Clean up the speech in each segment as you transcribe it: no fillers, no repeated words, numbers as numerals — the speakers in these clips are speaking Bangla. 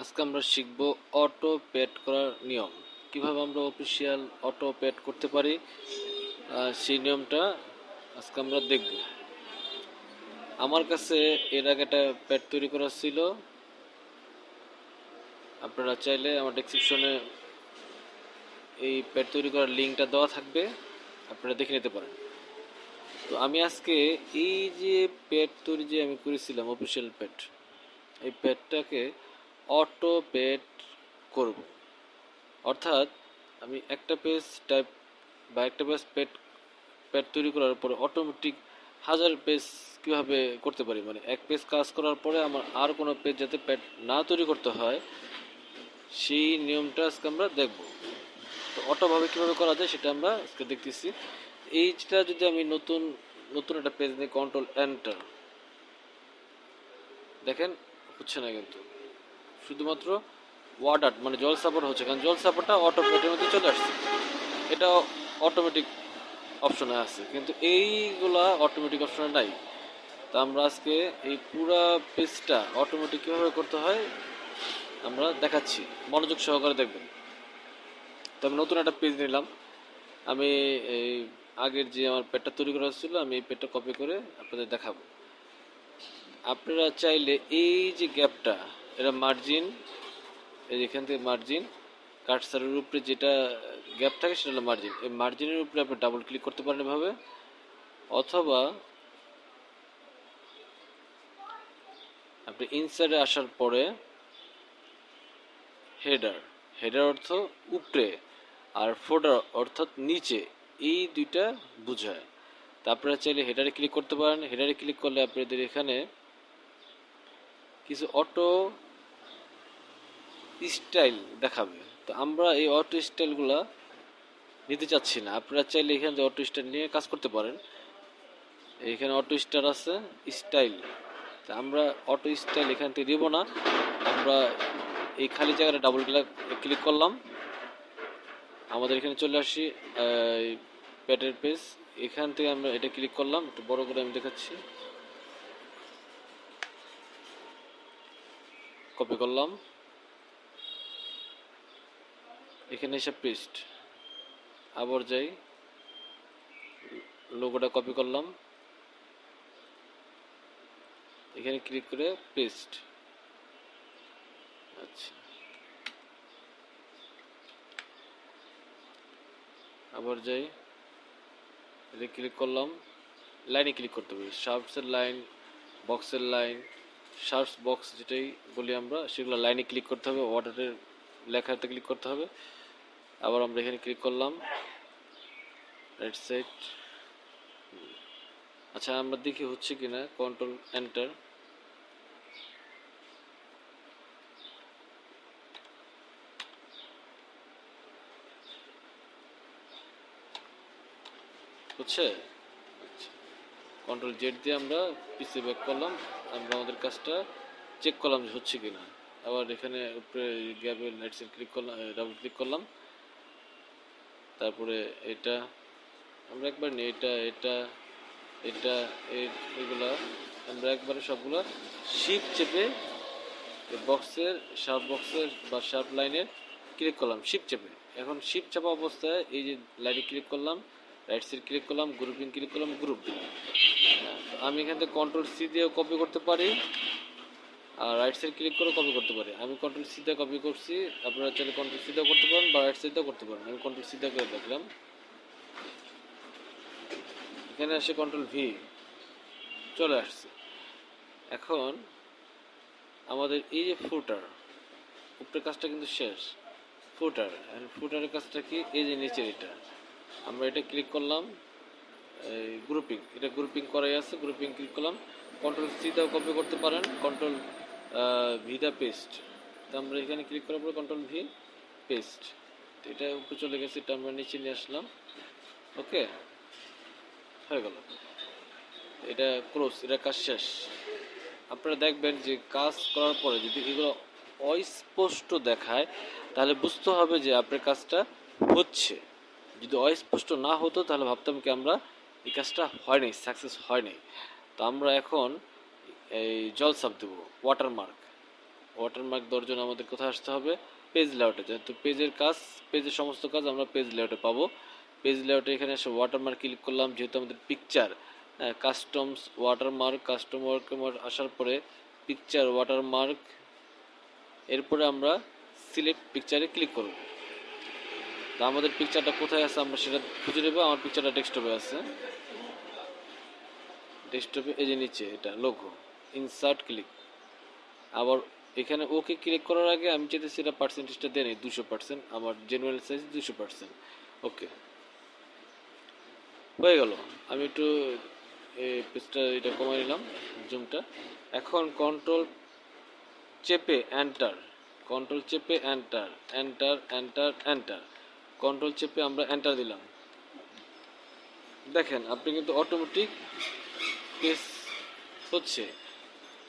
আজকে আমরা শিখব অটো পেড করার নিয়ম। কিভাবে আমরা অফিসিয়াল অটো পেড করতে পারি সেই নিয়মটা আজকে আমরা দেখব। আমার কাছে এর আগে একটা পেড তৈরি করা ছিল, আপনারা চাইলে আমার ডেসক্রিপশনে এই পেড তৈরি করার লিঙ্কটা দেওয়া থাকবে, আপনারা দেখে নিতে পারেন। তো আমি আজকে এই যে পেড তৈরি যে আমি করেছিলাম অফিসিয়াল পেড, এই পেডটাকে অটো পেড করব। অর্থাৎ আমি একটা পেজ টাইপ বা একটা পেজ পেড তৈরি করার পরে অটোমেটিক 1000 পেজ কীভাবে করতে পারি, মানে এক পেজ কাজ করার পরে আমার আর কোনো পেজ যাতে পেড না তৈরি করতে হয় সেই নিয়মটা আজকে আমরা দেখব। তো অটোভাবে কীভাবে করা যায় সেটা আমরা আজকে দেখতেছি। এইটা যদি আমি নতুন একটা পেজ নিয়ে কন্ট্রোল এন্টার, দেখেন হচ্ছে না, কিন্তু শুধুমাত্র WordArt মানে জল সাপোর্ট হচ্ছে, কারণ জল সাপোর্টটা অটোমেটিক মধ্যে চলে আসছে, এটা অটোমেটিক অপশনে আছে, কিন্তু এইগুলা অটোমেটিক অপশনে নাই। তো আমরা আজকে এই পুরা পেজটা অটোমেটিক কীভাবে করতে হয় আমরা দেখাচ্ছি, মনোযোগ সহকারে দেখবেন। তো আমি নতুন একটা পেজ নিলাম, আমি এই আগের যে আমার পেজটা তৈরি করা হচ্ছিল আমি এই পেজটা কপি করে আপনাদের দেখাবো। আপনারা চাইলে এই যে গ্যাপটা, এটা মার্জিন, এই এখান থেকে মার্জিন কার্সারের উপরে যেটা গ্যাপ থাকে সেটা হলো মার্জিন, এই মার্জিনের উপরে আপনি ডাবল ক্লিক করতে পারেন এভাবে, অথবা আপনি ইনসাইডে আসার পরে হেডার অর্থ উপরে আর ফোল্ডার অর্থাৎ নিচে, এই দুইটা বোঝায়। তা আপনারা চাইলে হেডারে ক্লিক করতে পারেন। হেডারে ক্লিক করলে আপনাদের এখানে কিছু অটো স্টাইল দেখাবে। তো আমরা এই অটো স্টাইলগুলা নিতে চাচ্ছি না, আপনারা চাইলে এখানে যে অটো স্টাইল নিয়ে কাজ করতে পারেন। এইখানে অটো স্টার আছে, স্টাইল, তা আমরা অটো স্টাইল এখান থেকে দিব না, আমরা এই খালি জায়গাটা ডাবল ক্লিক করলাম, আমাদের এখানে চলে আসি প্যাডের পেজ, এখান থেকে আমরা এটা ক্লিক করলাম, একটু বড় করে আমি দেখাচ্ছি, কপি করলাম, এখানে এসে পেস্ট, আবার যাই, লোগোটা কপি করলাম, এখানে ক্লিক করে পেস্ট। আচ্ছা, আবার যাই, এটা ক্লিক করলাম, লাইনে ক্লিক করতে হবে, শার্পসের লাইন, বক্সের লাইন, শার্পস বক্স যেটাই বলি আমরা, সেগুলো লাইনে ক্লিক করতে হবে, ওয়াটারের লেখাতে ক্লিক করতে হবে। আবার আমরা এখানে ক্লিক করলাম, রাইট সাইড। আচ্ছা, আমরা দেখি হচ্ছে কিনা, কন্ট্রোল এন্টার, হচ্ছে। আচ্ছা, কন্ট্রোল জেড দিয়ে আমরা পিসি ব্যাক করলাম, আমরা আমাদের কাজটা চেক করলাম যে হচ্ছে কিনা। আবার এখানে উপরে গ্যাপের লাইটসের ক্লিক করলাম, ডাবল ক্লিক করলাম, তারপরে এটা আমরা একবার নিই, এটা এগুলা আমরা একবারে সবগুলো শিফট চেপে শার্প বক্সের বা শার্প লাইনের ক্লিক করলাম শিফট চেপে। এখন শিফট চাপা অবস্থায় এই যে লাইনে ক্লিক করলাম, রাইট সাইড ক্লিক করলাম, গ্রুপিং ক্লিক করলাম, গ্রুপ দিলাম। আমি এখান থেকে কন্ট্রোল সি দিয়েও কপি করতে পারি, আর রাইট সাইড ক্লিক করে কপি করতে পারি। আমি কন্ট্রোল সি দিয়ে কপি করছি, আপনারা চাইলে কন্ট্রোল সি দিয়েও করতে পারেন বা রাইট সাইড দিয়েও করতে পারেন। আমি কন্ট্রোল সি দিয়ে করে দেখলাম, এখানে আসে কন্ট্রোল ভি, চলে আসছে। এখন আমাদের এই যে ফুটার, উপরের কাজটা কিন্তু শেষ, ফুটারের কাজটা কি, এই যে নিচের এটা, আমরা এটা ক্লিক করলাম, এই গ্রুপিং, এটা গ্রুপিং করাই আছে, গ্রুপিং ক্লিক করলাম, কন্ট্রোল সি দাও কপি করতে পারেন, কন্ট্রোল ভি দা পেস্ট। তো আমরা এখানে ক্লিক করার পরে কন্ট্রোল ভি পেস্ট, এটা উপরে চলে গেছে, এটা আমরা নিচে নিয়ে আসলাম, ওকে হয়ে গেল, এটা ক্লোজ, এটা কাজ শেষ। আপনারা দেখবেন যে কাজ করার পরে যদি এগুলো অস্পষ্ট দেখায় তাহলে বুঝতে হবে যে আপনার কাজটা হচ্ছে। যদি অস্পষ্ট না হতো তাহলে ভাবতাম কি আমরা এই কাজটা হয় নাই, সাকসেস হয় নাই। তো আমরা এখন এই জল সাপ দেবো, ওয়াটারমার্ক, ওয়াটারমার্ক দেওয়ার জন্য আমাদের কোথায় আসতে হবে? পেজ লেআউটে। যেহেতু পেজের সমস্ত কাজ আমরা পেজ লেআউটে পাবো। পেজ লেআউটে এখানে এসে ওয়াটারমার্ক ক্লিক করলাম, যেহেতু আমাদের পিকচার কাস্টমস ওয়াটারমার্ক, আসার পরে পিকচার ওয়াটারমার্ক, এরপরে আমরা সিলেক্ট পিকচারে ক্লিক করব। তো আমাদের পিকচারটা কোথায় আছে আমরা সেটা খুঁজে নেব। আমার পিকচারটা ডেস্কটপে আছে, ডেস্কটপে এই যে নিচে এটা লোগো, ইনসার্ট ক্লিক। আবার এখানে ওকে ক্লিক করার আগে আমি চাইতেছি এটা পার্সেন্টেজটা দেন 200%, আমার জেনুয়াল সাইজ 200%। ওকে, হয়ে গেল। আমি একটু পেজটা এটা কমাই নিলাম জুমটা। এখন কন্ট্রোল চেপে এন্টার, কন্ট্রোল চেপে enter, enter enter enter, control চেপে আমরা এন্টার দিলাম। দেখেন আপনি কিন্তু অটোমেটিক পেজ হচ্ছে।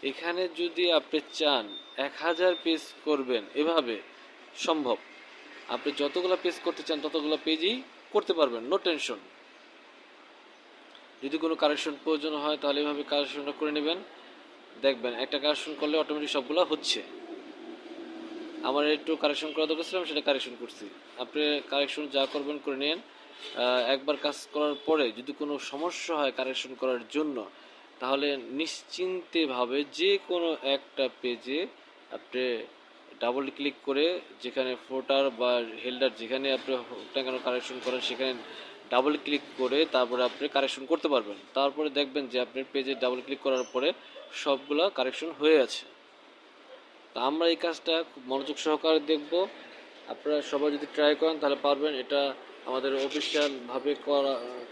এখানে যদি আপনি চান 1000 পেজ করবেন, এভাবে সম্ভব। আপনি যতগুলো পেজ করতে চান ততগুলো পেজই করতে পারবেন, নো টেনশন। যদি কোনো কারেকশন প্রয়োজন হয় তাহলে এভাবে কারেকশনটা করে নেবেন। দেখবেন একটা কারেকশন করলে অটোমেটিক সবগুলো হচ্ছে। আমার একটু কারেকশন করা দরকার ছিল, আমি সেটা কারেকশন করছি। আপনি কারেকশন যা করবেন করে নিন। একবার কাজ করার পরে যদি কোনো সমস্যা হয় কারেকশন করার জন্য, তাহলে নিশ্চিন্তেভাবে যে কোনো একটা পেজে আপনি ডাবল ক্লিক করে, যেখানে ফোটার বা হেল্ডার যেখানে আপনি কেন কারেকশন করেন সেখানে ডাবল ক্লিক করে তারপরে আপনি কারেকশন করতে পারবেন। তারপরে দেখবেন যে আপনার পেজে ডাবল ক্লিক করার পরে সবগুলা কারেকশন হয়ে আছে। তা আমরা এই কাজটা খুব মনোযোগ সহকারে দেখব। আপনারা সবাই যদি ট্রাই করেন তাহলে পারবেন। এটা আমাদের অফিসিয়ালভাবে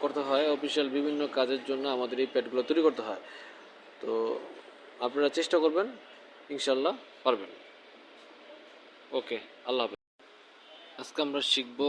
করতে হয়, অফিসিয়াল বিভিন্ন কাজের জন্য আমাদের এই প্যাডগুলো তৈরি করতে হয়। তো আপনারা চেষ্টা করবেন, ইনশাল্লাহ পারবেন। ওকে, আল্লাহ হাফেজ। আজকে আমরা শিখব